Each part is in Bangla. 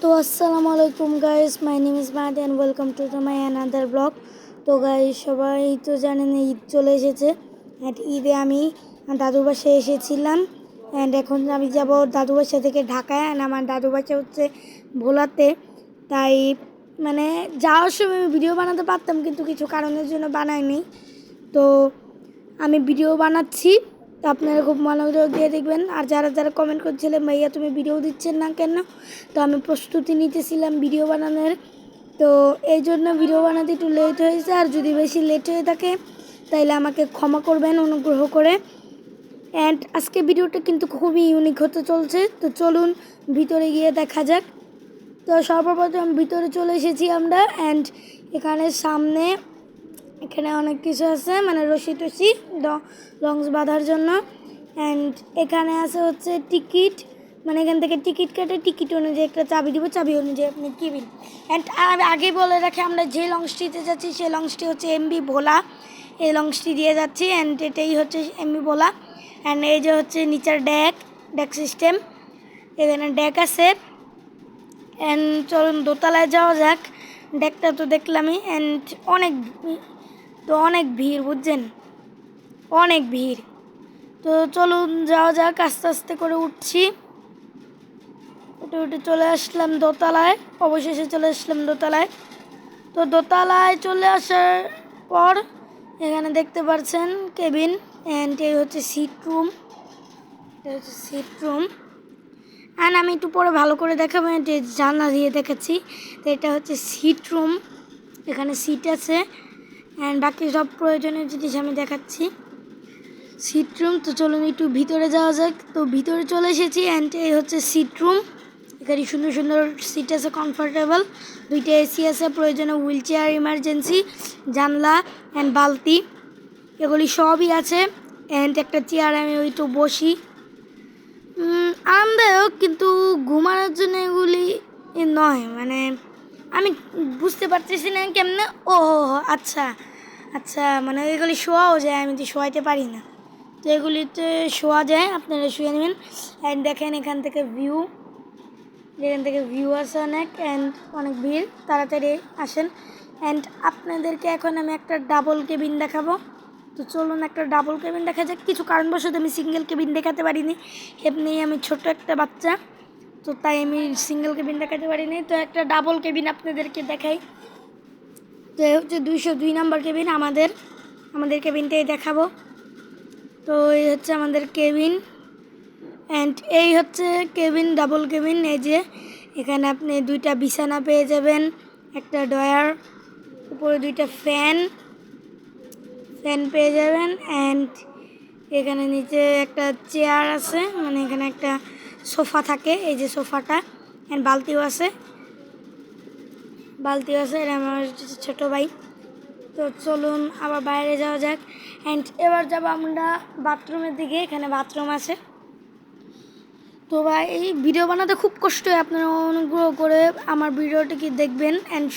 তো আসসালামু আলাইকুম guys, my name is Mahadi and welcome to my another blog. তো গাইস, সবাই তো জানেন ঈদ চলে এসেছে। অ্যান্ড ঈদে আমি দাদুর বাসায় এসেছিলাম। অ্যান্ড এখন আমি যাব দাদু বাসা থেকে ঢাকায়। অ্যান্ড আমার দাদু বাসা হচ্ছে ভোলাতে। তাই মানে যাওয়ার সময় আমি ভিডিও বানাতে পারতাম, কিন্তু কিছু কারণের জন্য বানাইনি। তো আমি ভিডিও বানাচ্ছি, তো আপনারা খুব মনোযোগ দিয়ে দেখবেন। আর যারা যারা কমেন্ট করছিলেন ভাইয়া তুমি ভিডিও দিচ্ছেন না কেন, তো আমি প্রস্তুতি নিতেছিলাম ভিডিও বানানোর। তো এই জন্য ভিডিও বানাতে একটু লেট হয়েছে। আর যদি বেশি লেট হয়ে থাকে তাইলে আমাকে ক্ষমা করবেন অনুগ্রহ করে। অ্যান্ড আজকে ভিডিওটা কিন্তু খুবই ইউনিক হতে চলছে। তো চলুন ভিতরে গিয়ে দেখা যাক। তো সর্বপ্রথম ভিতরে চলে এসেছি আমরা। অ্যান্ড এখানে সামনে এখানে অনেক কিছু আছে, মানে রশি টসি লংস বাঁধার জন্য। অ্যান্ড এখানে আছে হচ্ছে টিকিট, মানে এখান থেকে টিকিট কেটে টিকিট অনুযায়ী একটা চাবি দিব, চাবি অনুযায়ী আপনি কিনবেন। অ্যান্ড আগে বলে রাখি, আমরা যে লঞ্চটিতে যাচ্ছি সেই লঞ্চটি হচ্ছে এমবি ভোলা। এই লঞ্চটি দিয়ে যাচ্ছি। অ্যান্ড এটাই হচ্ছে এমবি ভোলা। অ্যান্ড এই যে হচ্ছে নিচের ডেক সিস্টেম, এখানে ডেক আছে। অ্যান্ড চলুন দোতলায় যাওয়া যাক। ডেকটা তো দেখলামই। অ্যান্ড অনেক ভিড়, বুঝছেন, অনেক ভিড়। তো চলুন যাওয়া যাক, আস্তে আস্তে করে উঠছি। উঠে চলে আসলাম দোতলায়, অবশেষে চলে আসলাম দোতলায়। তো দোতলায় চলে আসার পর এখানে দেখতে পাচ্ছেন কেবিন। অ্যান্ড এই হচ্ছে সিট রুম, অ্যান্ড আমি একটু পরে ভালো করে দেখাবো। যে জানলা দিয়ে দেখাচ্ছি, তো এটা হচ্ছে সিট রুম, এখানে সিট আছে। অ্যান্ড বাকি সব প্রয়োজনীয় জিনিস আমি দেখাচ্ছি। সিট রুম, তো চলুন একটু ভিতরে যাওয়া যাক। তো ভিতরে চলে এসেছি। অ্যান্ড এই হচ্ছে সিট রুম, এখানে সুন্দর সুন্দর সিট আছে, কমফোর্টেবল। দুইটা এসি আছে, প্রয়োজনে হুইল চেয়ার, ইমার্জেন্সি, জানলা অ্যান্ড বালতি, এগুলি সবই আছে। অ্যান্ড একটা চেয়ার আমি ওইটু বসি, আরামদায়ক, কিন্তু ঘুমানোর জন্য এগুলি নয়। মানে আমি বুঝতে পারতেছি না কেমনে। ও আচ্ছা আচ্ছা, মানে এগুলি শোয়াও যায়, আমি তো শোয়াইতে পারি না। তো এগুলিতে শোয়া যায়, আপনারা শুয়ে নেবেন। অ্যান্ড দেখেন এখান থেকে ভিউ, যেখান থেকে ভিউ আছে অনেক। অ্যান্ড অনেক ভিড়, তাড়াতাড়ি আসেন। অ্যান্ড আপনাদেরকে এখন আমি একটা ডাবল কেবিন দেখাবো। তো চলুন একটা ডাবল কেবিন দেখা যাক। কিছু কারণবশত আমি সিঙ্গেল কেবিন দেখাতে পারিনি, এমনি আমি ছোট একটা বাচ্চা, তো তাই আমি সিঙ্গেল কেবিন দেখাতে পারিনি। তো একটা ডাবল কেবিন আপনাদেরকে দেখাই। তো এই হচ্ছে 202 নম্বর কেবিন, আমাদের কেবিনটাই দেখাবো। তো এই হচ্ছে আমাদের কেবিন। অ্যান্ড এই হচ্ছে কেবিন, ডাবল কেবিন। এই যে এখানে আপনি দুইটা বিছানা পেয়ে যাবেন, একটা ডয়ার, উপরে দুইটা ফ্যান পেয়ে যাবেন। অ্যান্ড এখানে নিচে একটা চেয়ার আছে, মানে এখানে একটা সোফা থাকে, এই যে সোফাটা। অ্যান্ড বালতিও আছে, এটা আমার ছোটো ভাই। তো চলুন আবার বাইরে যাওয়া যাক। অ্যান্ড এবার যাবো আমরা বাথরুমের দিকে, এখানে বাথরুম আছে। তো ভাই, এই ভিডিও বানাতে খুব কষ্ট হয়, আপনারা অনুগ্রহ করে আমার ভিডিওটিকে দেখবেন। অ্যান্ড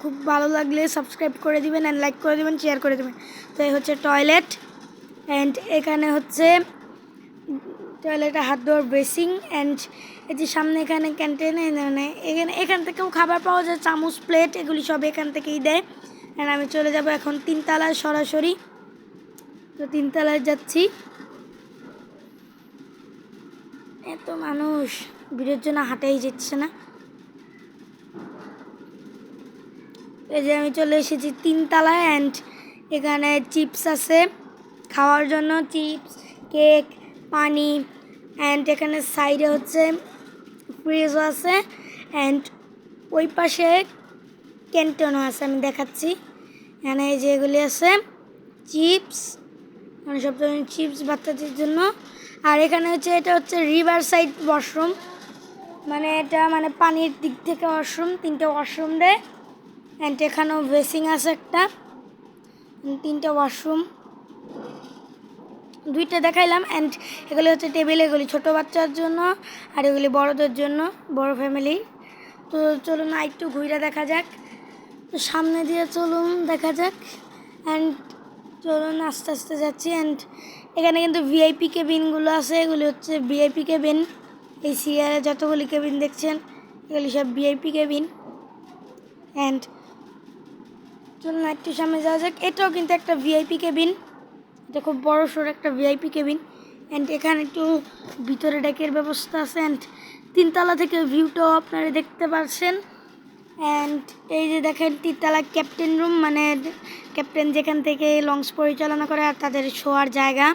খুব ভালো লাগলে সাবস্ক্রাইব করে দিবেন, অ্যান্ড লাইক করে দেবেন, শেয়ার করে দেবেন। তো এই হচ্ছে টয়লেট। অ্যান্ড এখানে হচ্ছে টয়লেটে হাত ধোয়ার বেসিং। অ্যান্ড এই যে সামনে এখানে ক্যান্টিন, মানে এখান থেকেও খাবার পাওয়া যায়, চামচ, প্লেট, এগুলি সব এখান থেকেই দেয়। অ্যান্ড আমি চলে যাব এখন 3 তলায় সরাসরি। তো 3 তলায় যাচ্ছি। এত মানুষ, ভিড়ের জন্য হাঁটাই যাচ্ছে না। এই যে আমি চলে এসেছি 3 তলায়। অ্যান্ড এখানে চিপস আছে খাওয়ার জন্য, চিপস, কেক, পানি। অ্যান্ড এখানে সাইডে হচ্ছে ফ্রিজও আছে। অ্যান্ড ওই পাশে ক্যান্টিনও আছে, আমি দেখাচ্ছি। এখানে এই যে এগুলি আছে চিপস, মানে সব ধরনের চিপস বাচ্চাদের জন্য। আর এখানে হচ্ছে এটা হচ্ছে রিভার সাইড ওয়াশরুম, মানে এটা মানে পানির দিক থেকে ওয়াশরুম, 3টে ওয়াশরুম দেয়। অ্যান্ড এখানেও বেসিং আছে একটা, 3টে ওয়াশরুম, 2টা দেখাইলাম। অ্যান্ড এগুলি হচ্ছে টেবিল, এগুলি ছোটো বাচ্চার জন্য, আর এগুলি বড়দের জন্য, বড় ফ্যামিলি। তো চলুন একটু ঘুরে দেখা যাক। তো সামনে দিয়ে চলুন দেখা যাক। অ্যান্ড চলুন আস্তে আস্তে যাচ্ছি। অ্যান্ড এখানে কিন্তু ভিআইপি কেবিনগুলো আছে, এগুলি হচ্ছে ভিআইপি কেবিন। এই সিরিয়ালে যতগুলি কেবিন দেখছেন এগুলি সব ভিআইপি কেবিন। অ্যান্ড চলুন একটু সামনে যাওয়া যাক। এটাও কিন্তু একটা ভিআইপি কেবিন, এটা খুব বড় সড়ো একটা ভিআইপি কেবিন। অ্যান্ড এখানে একটু ভিতরে ডেকের ব্যবস্থা আছে। অ্যান্ড 3 তলা থেকে ভিউটাও আপনারা দেখতে পাচ্ছেন। অ্যান্ড এই যে দেখেন 3 তলা ক্যাপ্টেন রুম, মানে ক্যাপ্টেন যেখান থেকে লঞ্চ পরিচালনা করে আর তাদের শোয়ার জায়গা।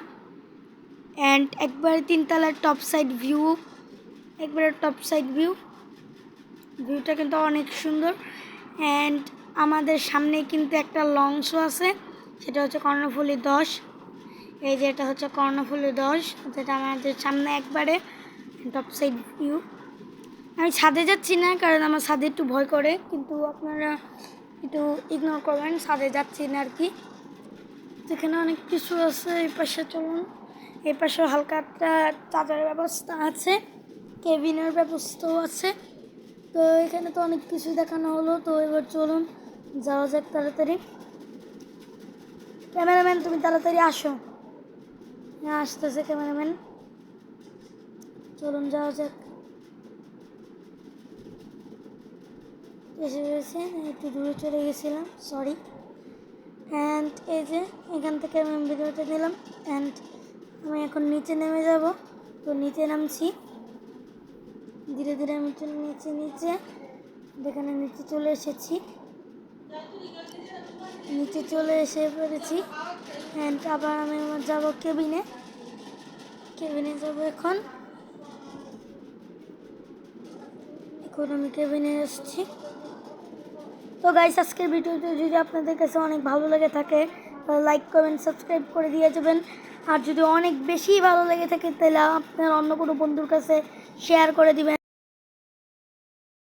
অ্যান্ড একবারে 3 তলার টপ সাইড ভিউ, একবারে টপ সাইড ভিউটা কিন্তু অনেক সুন্দর। অ্যান্ড আমাদের সামনে কিন্তু একটা লঞ্চও আছে, সেটা হচ্ছে কর্ণফুলী 10। এই যে এটা হচ্ছে কর্ণফুলী 10, যেটা আমাদের সামনে একবারে টপ সাইড ভিউ। আমি ছাদে যাচ্ছি না, কারণ আমার ছাদে একটু ভয় করে, কিন্তু আপনারা একটু ইগনোর করবেন, ছাদে যাচ্ছি না আর কি। যেখানে অনেক কিছু আছে। এই পাশে চলুন, এই পাশে হালকা একটা চার্জারের ব্যবস্থা আছে, কেবিনের ব্যবস্থাও আছে। তো এখানে তো অনেক কিছু দেখানো হলো, তো এবার চলুন যাওয়া যাক তাড়াতাড়ি। ক্যামেরাম্যান তুমি তাড়াতাড়ি আসো। হ্যাঁ আসতেছে ক্যামেরাম্যান, চলুন যাওয়া যাক। এসে গেছে, একটু দূরে চলে গেছিলাম, সরি। অ্যান্ড এই যে এখান থেকে আমি ভিডিওটা নিলাম। অ্যান্ড আমি এখন নিচে নেমে যাব, তো নিচে নামছি ধীরে ধীরে। আমি নিচে যেখানে নিচে চলে এসেছি, নিচে চলে এসে পড়েছি। অ্যান্ড আবার আমি যাব কেবিনে যাব এখন আমি কেবিনে এসেছি। তো গাইস, আজকের ভিডিওটি যদি আপনাদের কাছে অনেক ভালো লেগে থাকে তাহলে লাইক কমেন্ট সাবস্ক্রাইব করে দিয়ে যাবেন। আর যদি অনেক বেশি ভালো লেগে থাকে তাহলে আপনার অন্য কোনো বন্ধুর কাছে শেয়ার করে দিবেন।